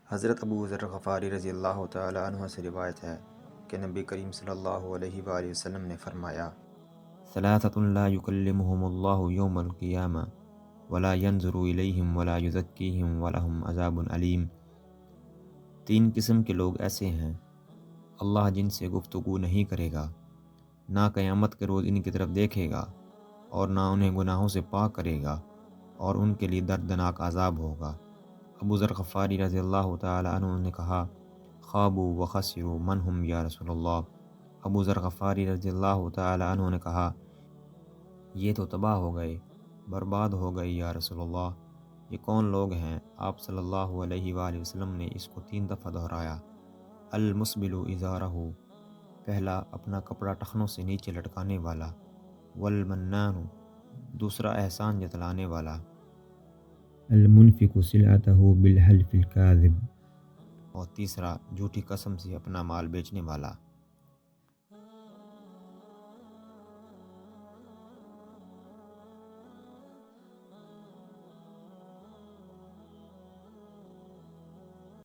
حضرت ابو ذر غفاری رضی اللہ تعالی عنہ سے روایت ہے کہ نبی کریم صلی اللہ علیہ وآلہ وسلم نے فرمایا، ثلاثۃ لا یکلمہم اللہ یوم القیامہ ولا ینظر الیہم ولا یزکیہم ولہم عذاب علیم۔ تین قسم کے لوگ ایسے ہیں، اللہ جن سے گفتگو نہیں کرے گا، نہ قیامت کے روز ان کی طرف دیکھے گا اور نہ انہیں گناہوں سے پاک کرے گا، اور ان کے لیے دردناک عذاب ہوگا۔ ابو ذر غفاری رضی اللہ تعالی عنہ نے کہا، خوابوا وخسروا من ہم یا رسول اللہ۔ ابو ذر غفاری رضی اللہ تعالی عنہ نے کہا، یہ تو تباہ ہو گئے، برباد ہو گئے یا رسول اللہ، یہ کون لوگ ہیں؟ آپ صلی اللہ علیہ وآلہ وسلم نے اس کو 3 دفعہ دہرایا۔ المسبل ازارہ، پہلا اپنا کپڑا ٹخنوں سے نیچے لٹکانے والا، والمنان، دوسرا احسان جتلانے والا، المنفق سلعتہ بالحلف الکاذب، اور تیسرا جھوٹی قسم سے اپنا مال بیچنے والا۔